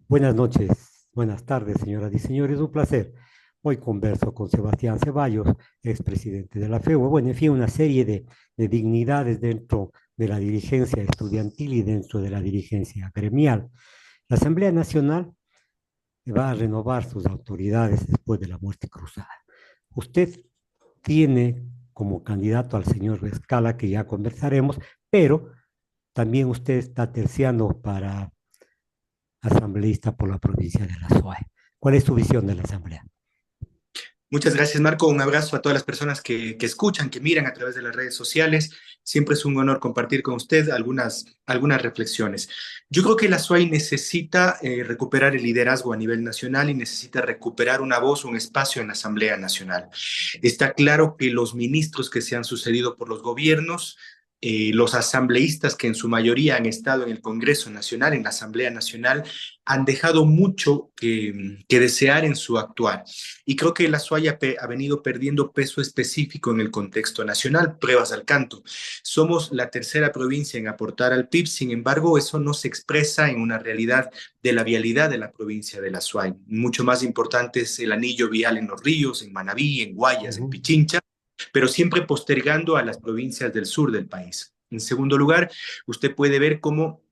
Buenas noches, buenas tardes, señoras y señores, un placer. Hoy converso con Sebastián Ceballos, expresidente de la FEUE. Bueno, en fin, una serie de dignidades dentro de la dirigencia estudiantil y dentro de la dirigencia gremial. La Asamblea Nacional va a renovar sus autoridades después de la muerte cruzada. Usted tiene como candidato al señor Rescala, que ya conversaremos, pero también usted está terciando para asambleísta por la provincia de la SOE. ¿Cuál es su visión de la asamblea? Muchas gracias, Marco. Un abrazo a todas las personas que escuchan, que miran a través de las redes sociales. Siempre es un honor compartir con usted algunas reflexiones. Yo creo que la SUAY necesita recuperar el liderazgo a nivel nacional y necesita recuperar una voz, un espacio en la Asamblea Nacional. Está claro que los ministros que se han sucedido por los gobiernos, los asambleístas que en su mayoría han estado en el Congreso Nacional, en la Asamblea Nacional, han dejado mucho que desear en su actuar. Y creo que la SUAY ha venido perdiendo peso específico en el contexto nacional, pruebas al canto. Somos la tercera provincia en aportar al PIB, sin embargo, eso no se expresa en una realidad de la vialidad de la provincia de la SUAY. Mucho más importante es el anillo vial en Los Ríos, en Manabí, en Guayas, en Ujú. Pichincha, pero siempre postergando a las provincias del sur del país. En segundo lugar, usted puede ver cómo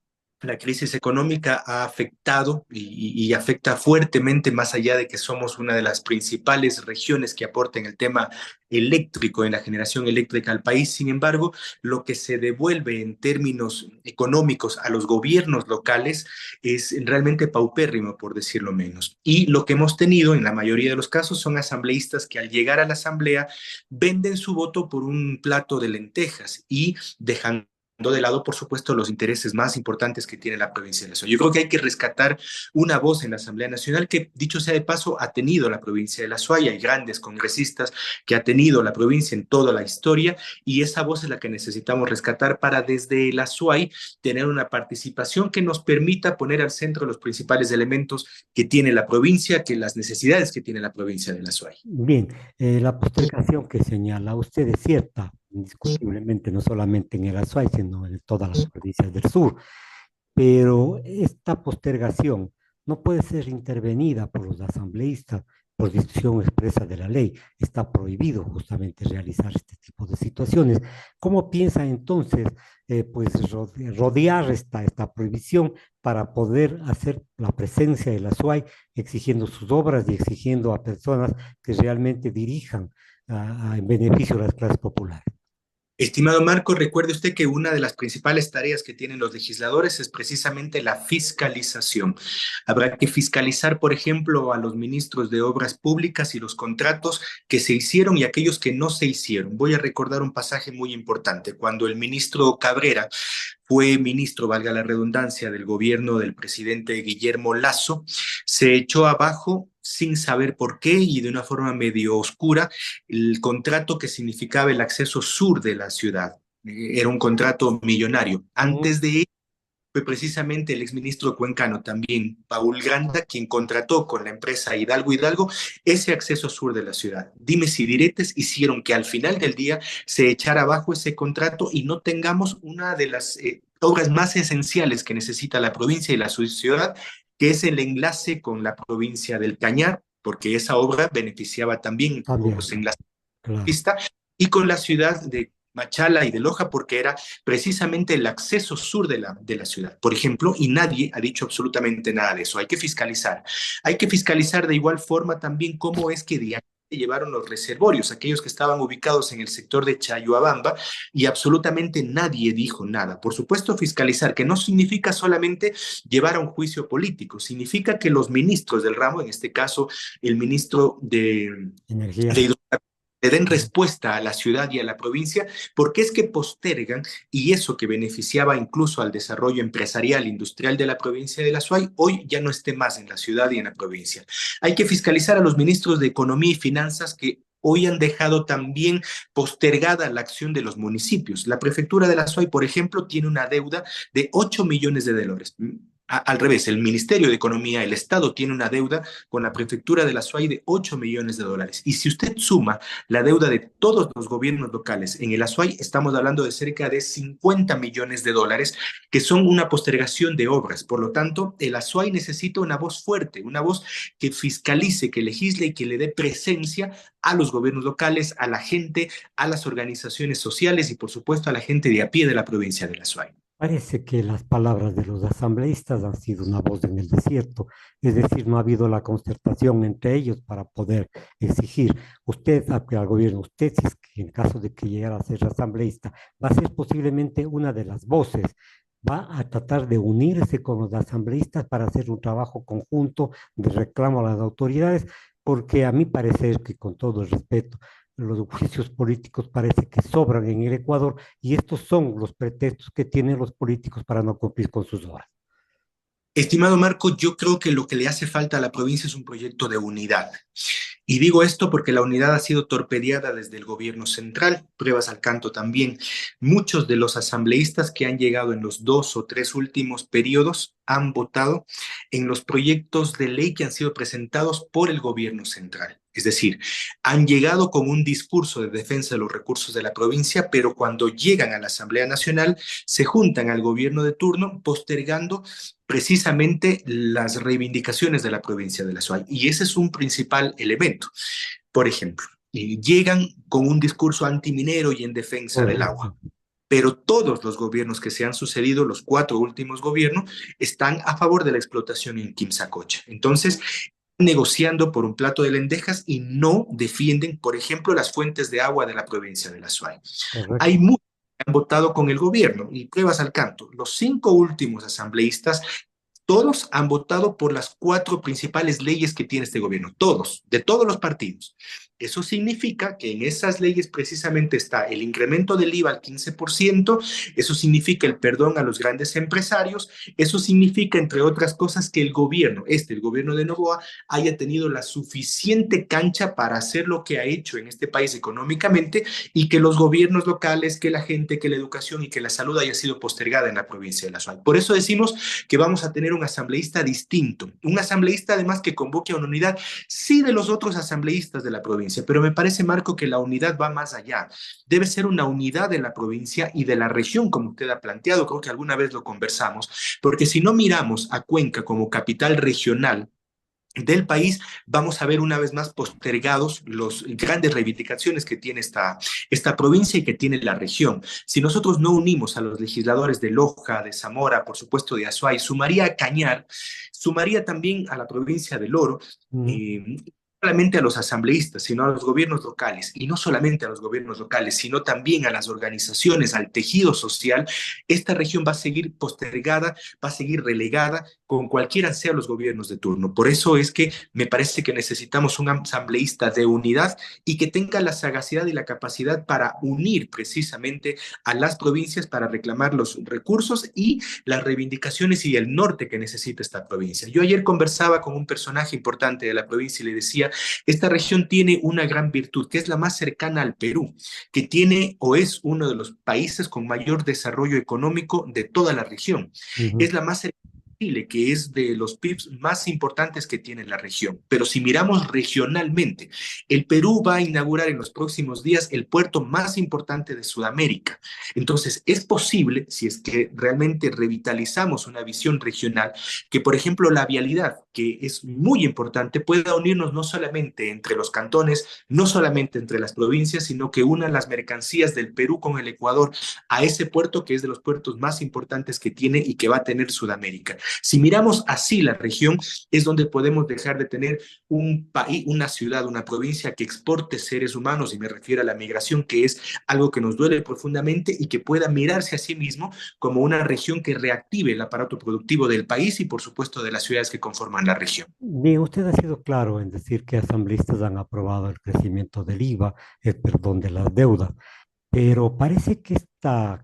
la crisis económica ha afectado y afecta fuertemente, más allá de que somos una de las principales regiones que aporta en el tema eléctrico, en la generación eléctrica al país. Sin embargo, lo que se devuelve en términos económicos a los gobiernos locales es realmente paupérrimo, por decirlo menos. Y lo que hemos tenido en la mayoría de los casos son asambleístas que al llegar a la asamblea venden su voto por un plato de lentejas y dejan de lado, por supuesto, los intereses más importantes que tiene la provincia de la Suay. Yo creo que hay que rescatar una voz en la Asamblea Nacional que, dicho sea de paso, ha tenido la provincia de la Suay. Hay grandes congresistas que ha tenido la provincia en toda la historia y esa voz es la que necesitamos rescatar para desde la Suay tener una participación que nos permita poner al centro los principales elementos que tiene la provincia, que las necesidades que tiene la provincia de la Suay. Bien, la postergación que señala usted es cierta, indiscutiblemente, no solamente en el Azuay, sino en todas las provincias del sur. Pero esta postergación no puede ser intervenida por los asambleístas por disposición expresa de la ley. Está prohibido justamente realizar este tipo de situaciones. ¿Cómo piensa entonces pues rodear esta prohibición para poder hacer la presencia de la SUAY exigiendo sus obras y exigiendo a personas que realmente dirijan en beneficio de las clases populares? Estimado Marco, recuerde usted que una de las principales tareas que tienen los legisladores es precisamente la fiscalización. Habrá que fiscalizar, por ejemplo, a los ministros de Obras Públicas y los contratos que se hicieron y aquellos que no se hicieron. Voy a recordar un pasaje muy importante. Cuando el ministro Cabrera fue ministro, valga la redundancia, del gobierno del presidente Guillermo Lasso, se echó abajo sin saber por qué y de una forma medio oscura el contrato que significaba el acceso sur de la ciudad. Era un contrato millonario. Ujú. Antes de ello, fue precisamente el exministro cuencano también, Paul Granda, quien contrató con la empresa Hidalgo Hidalgo ese acceso sur de la ciudad. Dimes y diretes hicieron que al final del día se echara abajo ese contrato y no tengamos una de las obras más esenciales que necesita la provincia y la ciudad, que es el enlace con la provincia del Cañar, porque esa obra beneficiaba también También, los enlaces claro. pista, y con la ciudad de Machala y de Loja, porque era precisamente el acceso sur de la ciudad, por ejemplo, y nadie ha dicho absolutamente nada de eso. Hay que fiscalizar. Hay que fiscalizar de igual forma también cómo es que de llevaron los reservorios, aquellos que estaban ubicados en el sector de Chayuabamba, y absolutamente nadie dijo nada. Por supuesto, fiscalizar, que no significa solamente llevar a un juicio político, significa que los ministros del ramo, en este caso el ministro Energía. de le den respuesta a la ciudad y a la provincia, porque es que postergan y eso que beneficiaba incluso al desarrollo empresarial, industrial de la provincia de la SUAY, hoy ya no esté más en la ciudad y en la provincia. Hay que fiscalizar a los ministros de Economía y Finanzas que hoy han dejado también postergada la acción de los municipios. La prefectura de la SUAY, por ejemplo, tiene una deuda de 8 millones de dólares. Al revés, el Ministerio de Economía, el Estado, tiene una deuda con la prefectura de la SUAY de 8 millones de dólares. Y si usted suma la deuda de todos los gobiernos locales en el Azuay, estamos hablando de cerca de 50 millones de dólares, que son una postergación de obras. Por lo tanto, el Azuay necesita una voz fuerte, una voz que fiscalice, que legisle y que le dé presencia a los gobiernos locales, a la gente, a las organizaciones sociales y, por supuesto, a la gente de a pie de la provincia del Azuay. Parece que las palabras de los asambleístas han sido una voz en el desierto, es decir, no ha habido la concertación entre ellos para poder exigir. Usted, al gobierno, usted, si es que en caso de que llegara a ser asambleísta, va a ser posiblemente una de las voces, va a tratar de unirse con los asambleístas para hacer un trabajo conjunto de reclamo a las autoridades, porque a mi parecer, que con todo el respeto, los juicios políticos parece que sobran en el Ecuador y estos son los pretextos que tienen los políticos para no cumplir con sus horas. Estimado Marco, yo creo que lo que le hace falta a la provincia es un proyecto de unidad. Y digo esto porque la unidad ha sido torpedeada desde el gobierno central, pruebas al canto también. Muchos de los asambleístas que han llegado en los 2 o 3 últimos periodos han votado en los proyectos de ley que han sido presentados por el gobierno central. Es decir, han llegado con un discurso de defensa de los recursos de la provincia, pero cuando llegan a la Asamblea Nacional se juntan al gobierno de turno postergando precisamente las reivindicaciones de la provincia de la SUAY. Y ese es un principal elemento. Por ejemplo, llegan con un discurso antiminero y en defensa del agua. Correcto. Pero todos los gobiernos que se han sucedido, los 4 últimos gobiernos, están a favor de la explotación en Quimsacocha. Entonces, negociando por un plato de lentejas y no defienden, por ejemplo, las fuentes de agua de la provincia de la SUAY. Hay Correcto. muchos que han votado con el gobierno y pruebas al canto. Los 5 últimos asambleístas todos han votado por las 4 principales leyes que tiene este gobierno, todos, de todos los partidos. Eso significa que en esas leyes precisamente está el incremento del IVA al 15%, eso significa el perdón a los grandes empresarios, eso significa, entre otras cosas, que el gobierno, el gobierno de Noboa, haya tenido la suficiente cancha para hacer lo que ha hecho en este país económicamente y que los gobiernos locales, que la gente, que la educación y que la salud haya sido postergada en la provincia de La Suárez. Por eso decimos que vamos a tener un asambleísta distinto, un asambleísta además que convoque a una unidad, sí de los otros asambleístas de la provincia, pero me parece, Marco, que la unidad va más allá. Debe ser una unidad de la provincia y de la región, como usted ha planteado, creo que alguna vez lo conversamos, porque si no miramos a Cuenca como capital regional, del país, vamos a ver una vez más postergados las grandes reivindicaciones que tiene esta provincia y que tiene la región. Si nosotros no unimos a los legisladores de Loja, de Zamora, por supuesto de Azuay, sumaría a Cañar, sumaría también a la provincia del Oro, Mm. no solamente a los asambleístas, sino a los gobiernos locales, y no solamente a los gobiernos locales, sino también a las organizaciones, al tejido social, esta región va a seguir postergada, va a seguir relegada con cualquiera sean los gobiernos de turno. Por eso es que me parece que necesitamos un asambleísta de unidad y que tenga la sagacidad y la capacidad para unir precisamente a las provincias para reclamar los recursos y las reivindicaciones y el norte que necesita esta provincia. Yo ayer conversaba con un personaje importante de la provincia y le decía, esta región tiene una gran virtud, que es la más cercana al Perú, que tiene o es uno de los países con mayor desarrollo económico de toda la región. Ujú. Es la más cercana Chile, que es de los PIBs más importantes que tiene la región. Pero si miramos regionalmente, el Perú va a inaugurar en los próximos días el puerto más importante de Sudamérica. Entonces, es posible, si es que realmente revitalizamos una visión regional, que, por ejemplo, la vialidad, que es muy importante, pueda unirnos no solamente entre los cantones, no solamente entre las provincias, sino que una las mercancías del Perú con el Ecuador a ese puerto que es de los puertos más importantes que tiene y que va a tener Sudamérica. Si miramos así la región, es donde podemos dejar de tener un país, una ciudad, una provincia que exporte seres humanos, y me refiero a la migración, que es algo que nos duele profundamente y que pueda mirarse a sí mismo como una región que reactive el aparato productivo del país y, por supuesto, de las ciudades que conforman la región. Bien, usted ha sido claro en decir que asambleístas han aprobado el crecimiento del IVA, el perdón de las deudas, pero parece que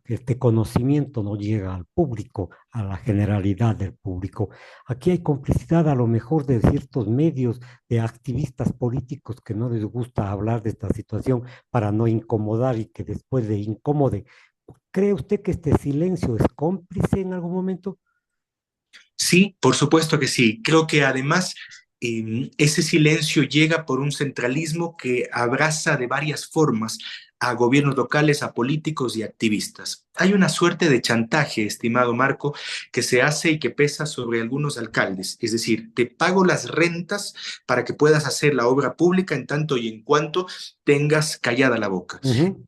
que este conocimiento no llega al público, a la generalidad del público. Aquí hay complicidad a lo mejor de ciertos medios, de activistas políticos que no les gusta hablar de esta situación para no incomodar y que después de incómode. ¿Cree usted que este silencio es cómplice en algún momento? Sí, por supuesto que sí. Creo que además ese silencio llega por un centralismo que abraza de varias formas a gobiernos locales, a políticos y activistas. Hay una suerte de chantaje, estimado Marco, que se hace y que pesa sobre algunos alcaldes. Es decir, te pago las rentas para que puedas hacer la obra pública en tanto y en cuanto tengas callada la boca. Ujú.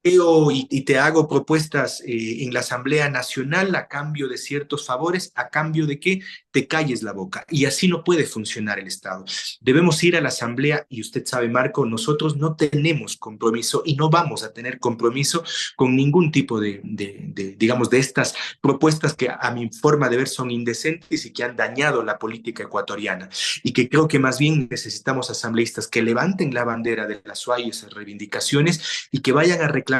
Y te hago propuestas en la Asamblea Nacional a cambio de ciertos favores, a cambio de que te calles la boca. Y así no puede funcionar el Estado. Debemos ir a la Asamblea y usted sabe, Marco, nosotros no tenemos compromiso y no vamos a tener compromiso con ningún tipo digamos, de estas propuestas que a mi forma de ver son indecentes y que han dañado la política ecuatoriana. Y que creo que más bien necesitamos asambleístas que levanten la bandera de las SUAY, esas reivindicaciones, y que vayan a reclamar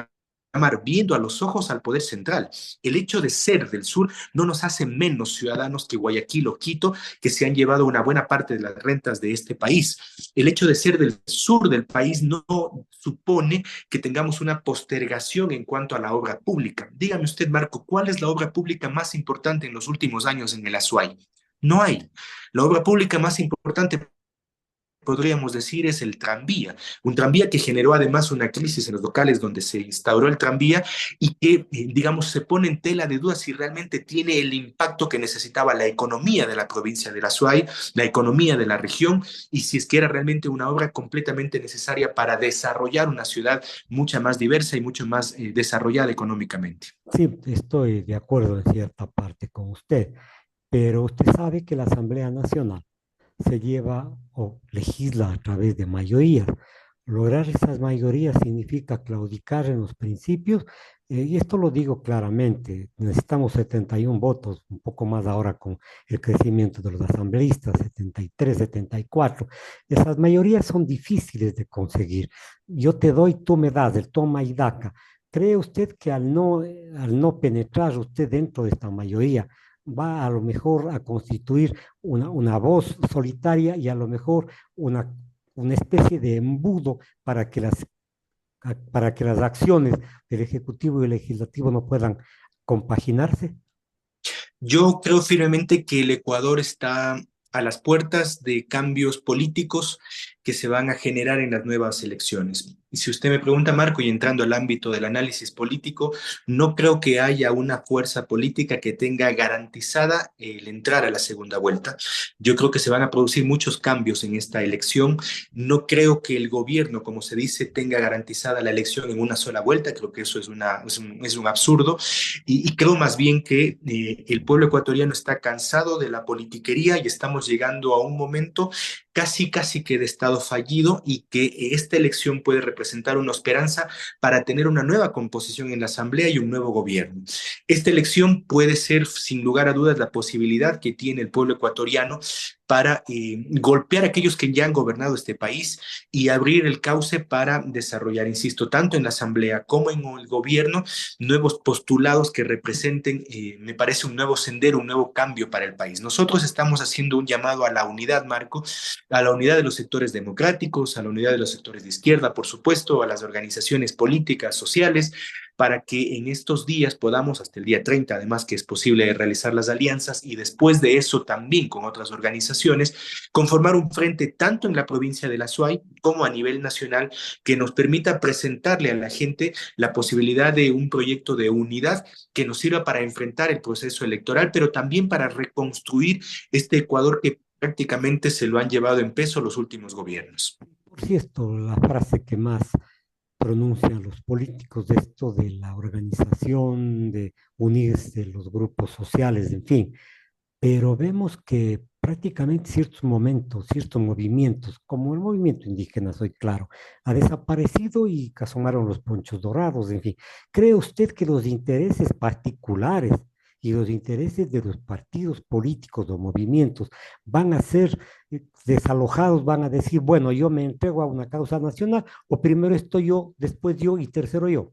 viendo a los ojos al poder central. El hecho de ser del sur no nos hace menos ciudadanos que Guayaquil o Quito, que se han llevado una buena parte de las rentas de este país. El hecho de ser del sur del país no supone que tengamos una postergación en cuanto a la obra pública. Dígame usted, Marco, ¿cuál es la obra pública más importante en los últimos años en el Azuay? No hay. La obra pública más importante, podríamos decir, es el tranvía. Un tranvía que generó además una crisis en los locales donde se instauró el tranvía y que, digamos, se pone en tela de duda si realmente tiene el impacto que necesitaba la economía de la provincia de la Azuay, la economía de la región, y si es que era realmente una obra completamente necesaria para desarrollar una ciudad mucha más diversa y mucho más desarrollada económicamente. Sí, estoy de acuerdo en cierta parte con usted, pero usted sabe que la Asamblea Nacional se lleva o legisla a través de mayorías. Lograr esas mayorías significa claudicar en los principios, y esto lo digo claramente, necesitamos 71 votos, un poco más ahora con el crecimiento de los asambleístas, 73, 74. Esas mayorías son difíciles de conseguir. Yo te doy, tú me das, el toma y daca. ¿Cree usted que al no penetrar usted dentro de esta mayoría, va a lo mejor a constituir una voz solitaria y a lo mejor una especie de embudo para que las acciones del Ejecutivo y el Legislativo no puedan compaginarse? Yo creo firmemente que el Ecuador está a las puertas de cambios políticos que se van a generar en las nuevas elecciones. Y si usted me pregunta, Marco, y entrando al ámbito del análisis político, no creo que haya una fuerza política que tenga garantizada el entrar a la segunda vuelta. Yo creo que se van a producir muchos cambios en esta elección. No creo que el gobierno, como se dice, tenga garantizada la elección en una sola vuelta. Creo que eso es un absurdo. Y creo más bien que el pueblo ecuatoriano está cansado de la politiquería y estamos llegando a un momento casi que de estado fallido y que esta elección puede representar una esperanza para tener una nueva composición en la Asamblea y un nuevo gobierno. Esta elección puede ser, sin lugar a dudas, la posibilidad que tiene el pueblo ecuatoriano para golpear a aquellos que ya han gobernado este país y abrir el cauce para desarrollar, insisto, tanto en la Asamblea como en el gobierno, nuevos postulados que representen, me parece, un nuevo sendero, un nuevo cambio para el país. Nosotros estamos haciendo un llamado a la unidad, Marco, a la unidad de los sectores democráticos, a la unidad de los sectores de izquierda, por supuesto, a las organizaciones políticas, sociales, para que en estos días podamos, hasta el día 30, además que es posible realizar las alianzas, y después de eso también con otras organizaciones, conformar un frente tanto en la provincia de la Suay como a nivel nacional que nos permita presentarle a la gente la posibilidad de un proyecto de unidad que nos sirva para enfrentar el proceso electoral, pero también para reconstruir este Ecuador que prácticamente se lo han llevado en peso los últimos gobiernos. Por cierto, la frase que más pronuncian los políticos de esto de la organización, de unirse los grupos sociales, en fin, pero vemos que prácticamente ciertos momentos, ciertos movimientos, como el movimiento indígena, soy claro, ha desaparecido y que asomaron los ponchos dorados, en fin. ¿Cree usted que los intereses particulares y los intereses de los partidos políticos o movimientos van a ser desalojados, van a decir, bueno, yo me entrego a una causa nacional o primero estoy yo, después yo y tercero yo?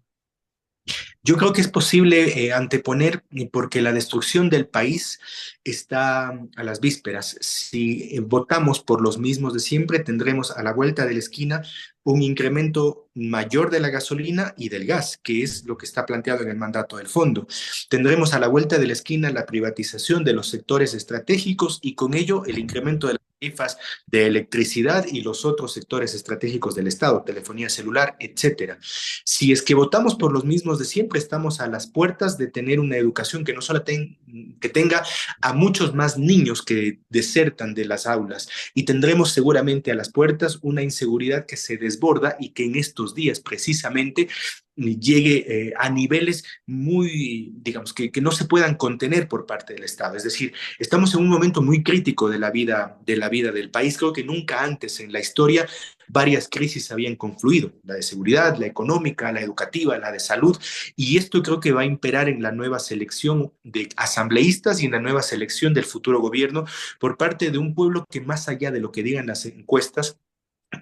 Yo creo que es posible anteponer porque la destrucción del país está a las vísperas. Si votamos por los mismos de siempre, tendremos a la vuelta de la esquina un incremento mayor de la gasolina y del gas, que es lo que está planteado en el mandato del fondo. Tendremos a la vuelta de la esquina la privatización de los sectores estratégicos y con ello el incremento de las tarifas de electricidad y los otros sectores estratégicos del Estado, telefonía celular, etcétera. Si es que votamos por los mismos de siempre, estamos a las puertas de tener una educación que no solo que tenga a muchos más niños que desertan de las aulas y tendremos seguramente a las puertas una inseguridad que se desborda y que en estos días precisamente llegue a niveles muy, digamos, que no se puedan contener por parte del Estado. Es decir, estamos en un momento muy crítico de la vida del país. Creo que nunca antes en la historia varias crisis habían confluido, la de seguridad, la económica, la educativa, la de salud, y esto creo que va a imperar en la nueva selección de asambleístas y en la nueva selección del futuro gobierno por parte de un pueblo que más allá de lo que digan las encuestas,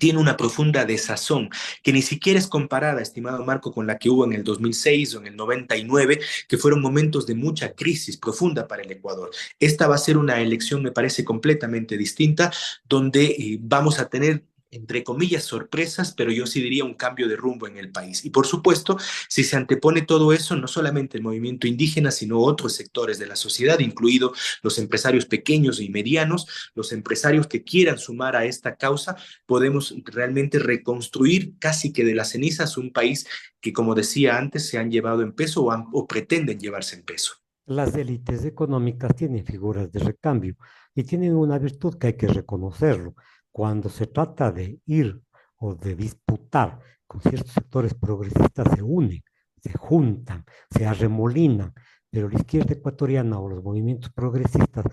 tiene una profunda desazón que ni siquiera es comparada, estimado Marco, con la que hubo en el 2006 o en el 99, que fueron momentos de mucha crisis profunda para el Ecuador. Esta va a ser una elección, me parece, completamente distinta, donde vamos a tener entre comillas, sorpresas, pero yo sí diría un cambio de rumbo en el país. Y por supuesto, si se antepone todo eso, no solamente el movimiento indígena, sino otros sectores de la sociedad, incluido los empresarios pequeños y medianos, los empresarios que quieran sumar a esta causa, podemos realmente reconstruir casi que de las cenizas un país que, como decía antes, se han llevado en peso o pretenden llevarse en peso. Las élites económicas tienen figuras de recambio y tienen una virtud que hay que reconocerlo. Cuando se trata de ir o de disputar con ciertos sectores progresistas, se unen, se juntan, se arremolinan, pero la izquierda ecuatoriana o los movimientos progresistas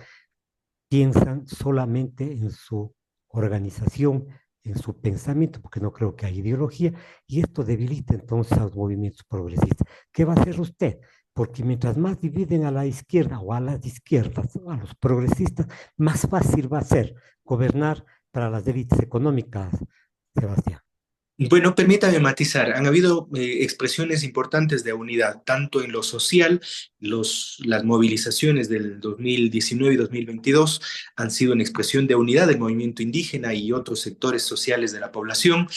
piensan solamente en su organización, en su pensamiento, porque no creo que haya ideología, y esto debilita entonces a los movimientos progresistas. ¿Qué va a hacer usted? Porque mientras más dividen a la izquierda o a las izquierdas, a los progresistas, más fácil va a ser gobernar para las élites económicas, Sebastián. Bueno, permítame matizar. Han habido expresiones importantes de unidad, tanto en lo social, las movilizaciones del 2019 y 2022 han sido una expresión de unidad del movimiento indígena y otros sectores sociales de la población.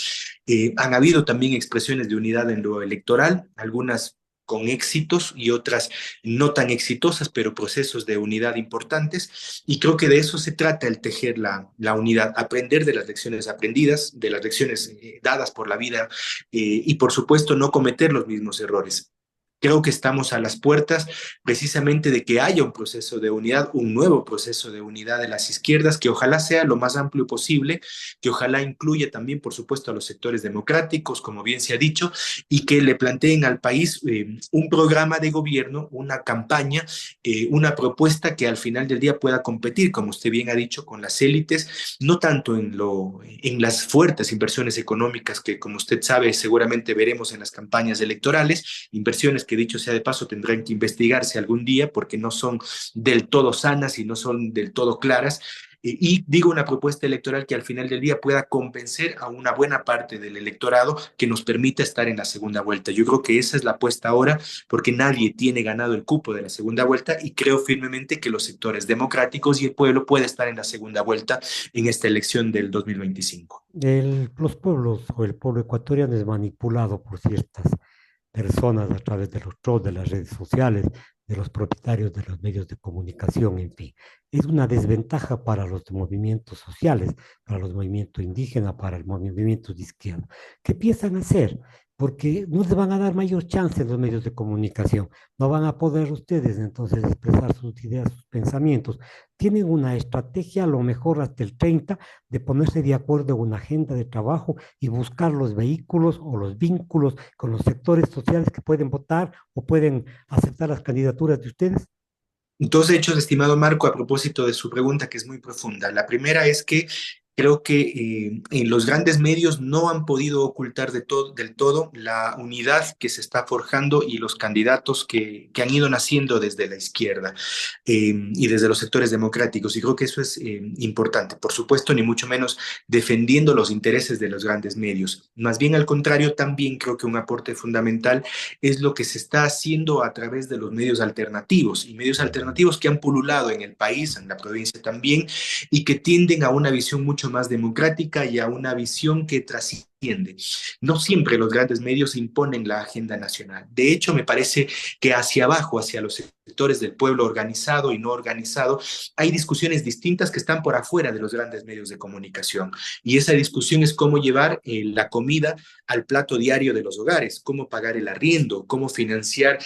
Han habido también expresiones de unidad en lo electoral, algunas con éxitos y otras no tan exitosas, pero procesos de unidad importantes. Y creo que de eso se trata el tejer la unidad, aprender de las lecciones aprendidas, de las lecciones dadas por la vida y por supuesto no cometer los mismos errores. Creo que estamos a las puertas precisamente de que haya un proceso de unidad, un nuevo proceso de unidad de las izquierdas, que ojalá sea lo más amplio posible, que ojalá incluya también, por supuesto, a los sectores democráticos, como bien se ha dicho, y que le planteen al país un programa de gobierno, una campaña, una propuesta que al final del día pueda competir, como usted bien ha dicho, con las élites, no tanto en las fuertes inversiones económicas que, como usted sabe, seguramente veremos en las campañas electorales, inversiones que dicho sea de paso tendrán que investigarse algún día porque no son del todo sanas y no son del todo claras. Y digo una propuesta electoral que al final del día pueda convencer a una buena parte del electorado que nos permita estar en la segunda vuelta. Yo creo que esa es la apuesta ahora porque nadie tiene ganado el cupo de la segunda vuelta y creo firmemente que los sectores democráticos y el pueblo puede estar en la segunda vuelta en esta elección del 2025. Los pueblos o el pueblo ecuatoriano es manipulado por ciertas personas a través de los trolls, de las redes sociales, de los propietarios de los medios de comunicación, en fin. Es una desventaja para los movimientos sociales, para los movimientos indígenas, para el movimiento de izquierda. ¿Qué piensan hacer? Porque no les van a dar mayor chance en los medios de comunicación. No van a poder ustedes entonces expresar sus ideas, sus pensamientos. Tienen una estrategia, a lo mejor hasta el 30, de ponerse de acuerdo en una agenda de trabajo y buscar los vehículos o los vínculos con los sectores sociales que pueden votar o pueden aceptar las candidaturas de ustedes. Dos hechos, estimado Marco, a propósito de su pregunta, que es muy profunda. La primera es que Creo que en los grandes medios no han podido ocultar del todo la unidad que se está forjando y los candidatos que han ido naciendo desde la izquierda y desde los sectores democráticos. Y creo que eso es importante. Por supuesto, ni mucho menos defendiendo los intereses de los grandes medios. Más bien al contrario, también creo que un aporte fundamental es lo que se está haciendo a través de los medios alternativos y medios alternativos que han pululado en el país, en la provincia también, y que tienden a una visión mucho más democrática y a una visión que trasciende. No siempre los grandes medios imponen la agenda nacional. De hecho, me parece que hacia abajo, hacia los sectores del pueblo organizado y no organizado, hay discusiones distintas que están por afuera de los grandes medios de comunicación. Y esa discusión es cómo llevar la comida al plato diario de los hogares, cómo pagar el arriendo, cómo financiar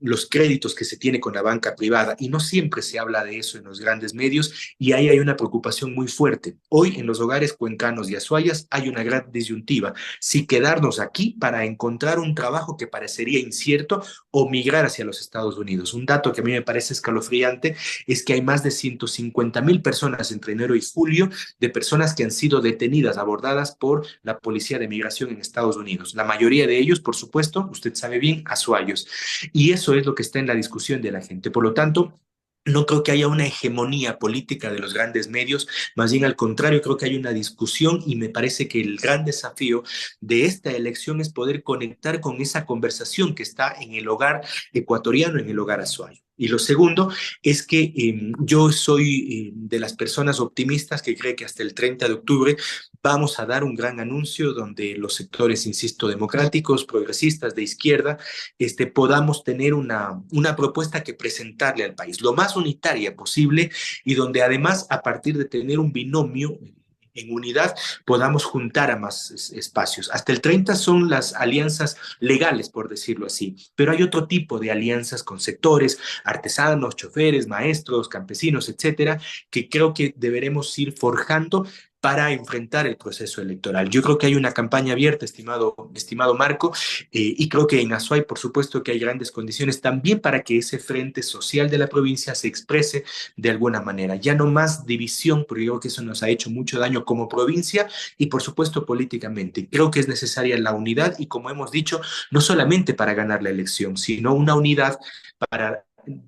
los créditos que se tiene con la banca privada. Y no siempre se habla de eso en los grandes medios y ahí hay una preocupación muy fuerte. Hoy en los hogares cuencanos y azuayas hay una gran disyuntiva. Si quedarnos aquí para encontrar un trabajo que parecería incierto o migrar hacia los Estados Unidos. Un dato que a mí me parece escalofriante es que hay más de 150,000 personas entre enero y julio de personas que han sido detenidas, abordadas por la Policía de Migración en Estados Unidos. La mayoría de ellos, por supuesto, usted sabe bien, azuayos. Y eso es lo que está en la discusión de la gente. Por lo tanto, no creo que haya una hegemonía política de los grandes medios, más bien al contrario, creo que hay una discusión y me parece que el gran desafío de esta elección es poder conectar con esa conversación que está en el hogar ecuatoriano, en el hogar azuayo. Y lo segundo es que yo soy de las personas optimistas que cree que hasta el 30 de octubre vamos a dar un gran anuncio donde los sectores, insisto, democráticos, progresistas, de izquierda, podamos tener una propuesta que presentarle al país, lo más unitaria posible y donde además a partir de tener un binomio en unidad podamos juntar a más espacios. Hasta el 30 son las alianzas legales, por decirlo así, pero hay otro tipo de alianzas con sectores, artesanos, choferes, maestros, campesinos, etcétera, que creo que deberemos ir forjando para enfrentar el proceso electoral. Yo creo que hay una campaña abierta, estimado Marco, y creo que en Azuay, por supuesto, que hay grandes condiciones también para que ese frente social de la provincia se exprese de alguna manera. Ya no más división, porque yo creo que eso nos ha hecho mucho daño como provincia y, por supuesto, políticamente. Creo que es necesaria la unidad y, como hemos dicho, no solamente para ganar la elección, sino una unidad para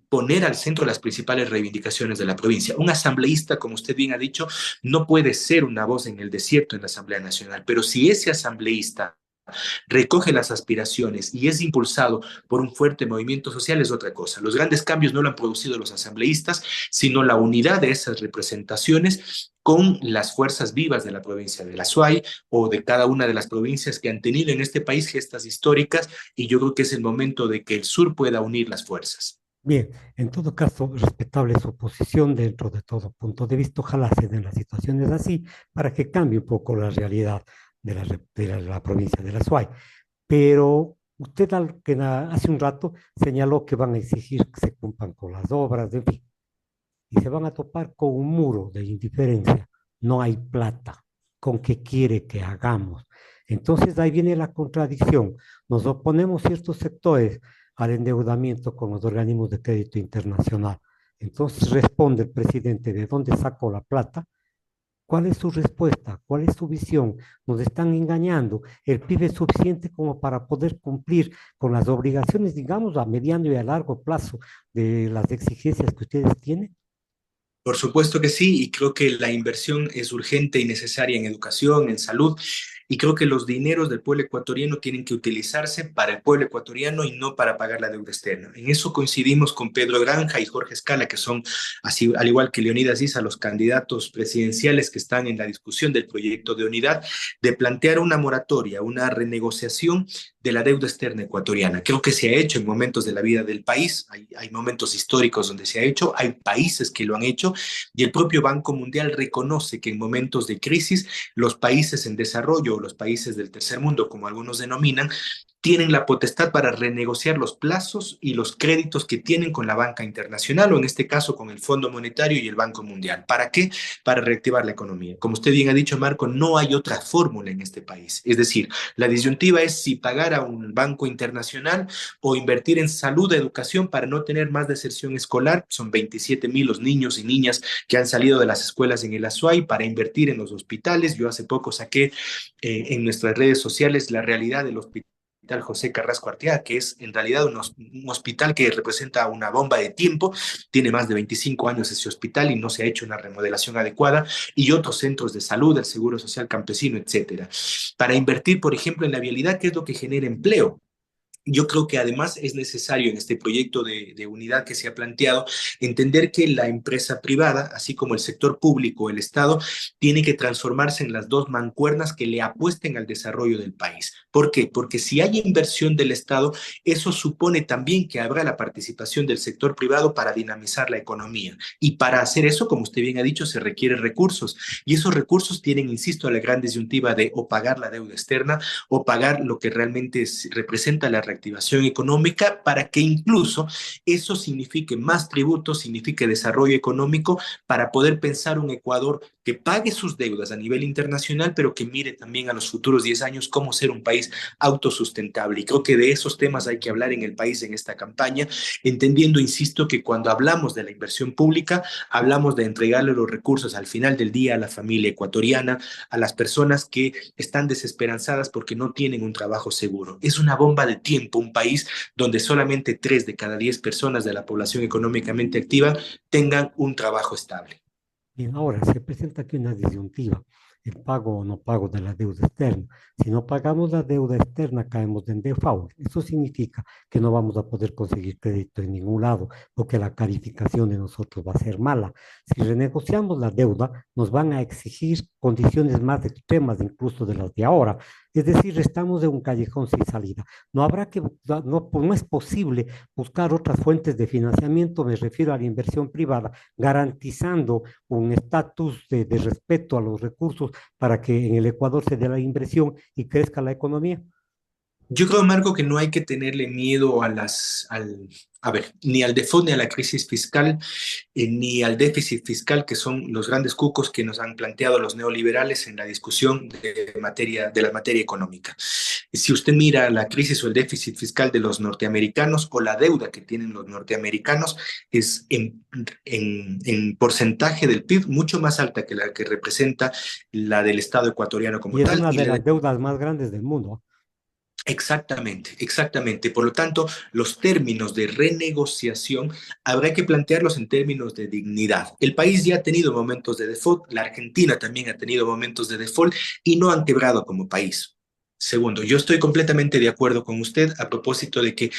poner al centro las principales reivindicaciones de la provincia. Un asambleísta, como usted bien ha dicho, no puede ser una voz en el desierto en la Asamblea Nacional, pero si ese asambleísta recoge las aspiraciones y es impulsado por un fuerte movimiento social es otra cosa. Los grandes cambios no lo han producido los asambleístas, sino la unidad de esas representaciones con las fuerzas vivas de la provincia de la Azuay o de cada una de las provincias que han tenido en este país gestas históricas y yo creo que es el momento de que el sur pueda unir las fuerzas. Bien, en todo caso, respetable su posición dentro de todo punto de vista. Ojalá se den las situaciones así para que cambie un poco la realidad de la provincia de la Suay. Pero usted hace un rato señaló que van a exigir que se cumplan con las obras, en fin, y se van a topar con un muro de indiferencia. No hay plata. ¿Con qué quiere que hagamos? Entonces ahí viene la contradicción. Nos oponemos ciertos sectores al endeudamiento con los organismos de crédito internacional. Entonces responde el presidente de dónde sacó la plata. ¿Cuál es su respuesta? ¿Cuál es su visión? Nos están engañando. El PIB es suficiente como para poder cumplir con las obligaciones, digamos, a mediano y a largo plazo de las exigencias que ustedes tienen. Por supuesto que sí, y creo que la inversión es urgente y necesaria en educación, en salud, y creo que los dineros del pueblo ecuatoriano tienen que utilizarse para el pueblo ecuatoriano y no para pagar la deuda externa. En eso coincidimos con Pedro Granja y Jorge Escala, que son, así, al igual que Leonidas Issa, los candidatos presidenciales que están en la discusión del proyecto de unidad, de plantear una moratoria, una renegociación de la deuda externa ecuatoriana. Creo que se ha hecho en momentos de la vida del país, hay momentos históricos donde se ha hecho, hay países que lo han hecho y el propio Banco Mundial reconoce que en momentos de crisis los países en desarrollo o los países del tercer mundo, como algunos denominan, tienen la potestad para renegociar los plazos y los créditos que tienen con la banca internacional o en este caso con el Fondo Monetario y el Banco Mundial. ¿Para qué? Para reactivar la economía. Como usted bien ha dicho, Marco, no hay otra fórmula en este país. Es decir, la disyuntiva es si pagar a un banco internacional o invertir en salud, educación para no tener más deserción escolar. Son 27.000 los niños y niñas que han salido de las escuelas en el Azuay para invertir en los hospitales. Yo hace poco saqué en nuestras redes sociales la realidad del hospital José Carrasco Arteaga, que es en realidad un hospital que representa una bomba de tiempo. Tiene más de 25 años ese hospital y no se ha hecho una remodelación adecuada, y otros centros de salud, el Seguro Social Campesino, etcétera. Para invertir, por ejemplo, en la vialidad, que es lo que genera empleo. Yo creo que además es necesario en este proyecto de unidad que se ha planteado entender que la empresa privada, así como el sector público, el Estado, tiene que transformarse en las dos mancuernas que le apuesten al desarrollo del país. ¿Por qué? Porque si hay inversión del Estado, eso supone también que habrá la participación del sector privado para dinamizar la economía. Y para hacer eso, como usted bien ha dicho, se requieren recursos. Y esos recursos tienen, insisto, la gran disyuntiva de o pagar la deuda externa o pagar lo que realmente representa la reactivación económica para que incluso eso signifique más tributos, signifique desarrollo económico para poder pensar un Ecuador que pague sus deudas a nivel internacional, pero que mire también a los futuros 10 años cómo ser un país autosustentable. Y creo que de esos temas hay que hablar en el país en esta campaña, entendiendo, insisto, que cuando hablamos de la inversión pública, hablamos de entregarle los recursos al final del día a la familia ecuatoriana, a las personas que están desesperanzadas porque no tienen un trabajo seguro. Es una bomba de tiempo un país donde solamente 3 de cada 10 personas de la población económicamente activa tengan un trabajo estable. Bien, ahora se presenta aquí una disyuntiva, el pago o no pago de la deuda externa. Si no pagamos la deuda externa, caemos en default. Eso significa que no vamos a poder conseguir crédito en ningún lado, porque la calificación de nosotros va a ser mala. Si renegociamos la deuda, nos van a exigir condiciones más extremas incluso de las de ahora. Es decir, estamos en un callejón sin salida. No habrá que, no es posible buscar otras fuentes de financiamiento, me refiero a la inversión privada, garantizando un estatus de respeto a los recursos para que en el Ecuador se dé la inversión y crezca la economía. Yo creo, Marco, que no hay que tenerle miedo a ver, ni al default ni a la crisis fiscal, ni al déficit fiscal, que son los grandes cucos que nos han planteado los neoliberales en la discusión de la materia económica. Si usted mira la crisis o el déficit fiscal de los norteamericanos o la deuda que tienen los norteamericanos, es en porcentaje del PIB mucho más alta que la que representa la del Estado ecuatoriano Y como es tal, una y de la las deudas más grandes del mundo. exactamente, exactamente. Por lo tanto, los términos de renegociación habrá que plantearlos en términos de dignidad. El país ya ha tenido momentos de default, la Argentina también ha tenido momentos de default y no han quebrado como país. Segundo, yo estoy completamente de acuerdo con usted a propósito de que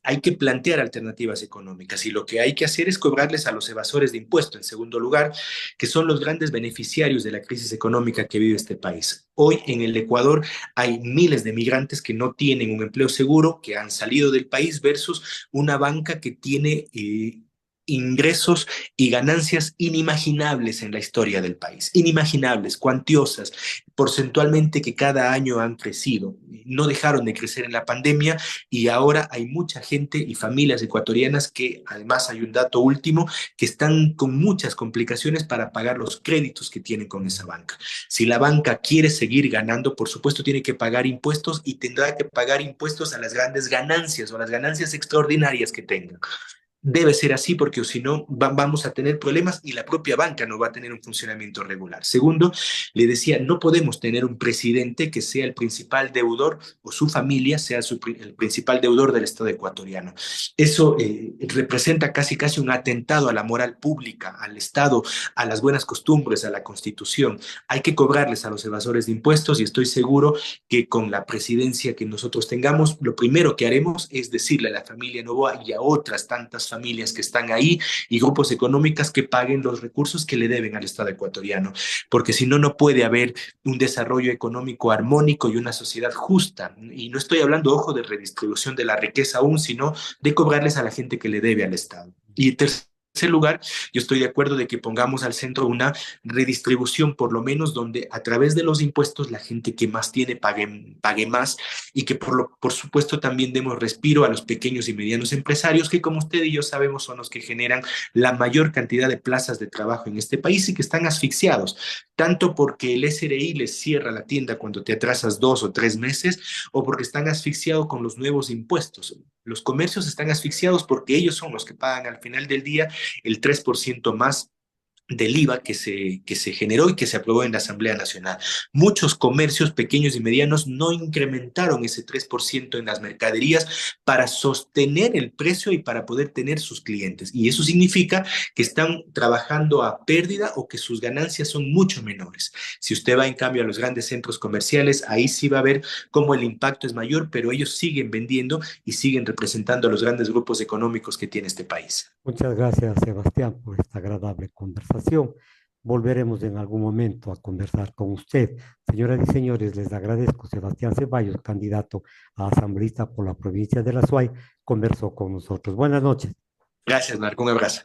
hay que plantear alternativas económicas y lo que hay que hacer es cobrarles a los evasores de impuestos, en segundo lugar, que son los grandes beneficiarios de la crisis económica que vive este país. Hoy en el Ecuador hay miles de migrantes que no tienen un empleo seguro, que han salido del país versus una banca que tiene ingresos y ganancias inimaginables en la historia del país, inimaginables, cuantiosas, porcentualmente que cada año han crecido. No dejaron de crecer en la pandemia y ahora hay mucha gente y familias ecuatorianas que, además hay un dato último, que están con muchas complicaciones para pagar los créditos que tienen con esa banca. Si la banca quiere seguir ganando, por supuesto tiene que pagar impuestos y tendrá que pagar impuestos a las grandes ganancias o a las ganancias extraordinarias que tengan. Debe ser así porque o si no vamos a tener problemas y la propia banca no va a tener un funcionamiento regular. Segundo, le decía, no podemos tener un presidente que sea el principal deudor o su familia sea el principal deudor del Estado ecuatoriano. Eso representa casi casi un atentado a la moral pública, al Estado, a las buenas costumbres, a la Constitución. Hay que cobrarles a los evasores de impuestos y estoy seguro que con la presidencia que nosotros tengamos, lo primero que haremos es decirle a la familia Novoa y a otras tantas familias que están ahí y grupos económicos que paguen los recursos que le deben al Estado ecuatoriano, porque si no, no puede haber un desarrollo económico armónico y una sociedad justa. Y no estoy hablando, ojo, de redistribución de la riqueza aún, sino de cobrarles a la gente que le debe al Estado. Y tercero, tercer lugar, yo estoy de acuerdo de que pongamos al centro una redistribución, por lo menos donde a través de los impuestos la gente que más tiene pague más y que por supuesto también demos respiro a los pequeños y medianos empresarios que como usted y yo sabemos son los que generan la mayor cantidad de plazas de trabajo en este país y que están asfixiados, tanto porque el SRI les cierra la tienda cuando te atrasas 2 o 3 meses o porque están asfixiados con los nuevos impuestos. Los comercios están asfixiados porque ellos son los que pagan al final del día el 3% más del IVA que se generó y que se aprobó en la Asamblea Nacional. Muchos comercios pequeños y medianos no incrementaron ese 3% en las mercaderías para sostener el precio y para poder tener sus clientes. Y eso significa que están trabajando a pérdida o que sus ganancias son mucho menores. Si usted va en cambio a los grandes centros comerciales, ahí sí va a ver cómo el impacto es mayor, pero ellos siguen vendiendo y siguen representando a los grandes grupos económicos que tiene este país. Muchas gracias, Sebastián, por esta agradable conversación. Volveremos en algún momento a conversar con usted. Señoras y señores, les agradezco. Sebastián Ceballos, candidato a asambleísta por la provincia de La Suay, conversó con nosotros. Buenas noches. Gracias, Marco. Un abrazo.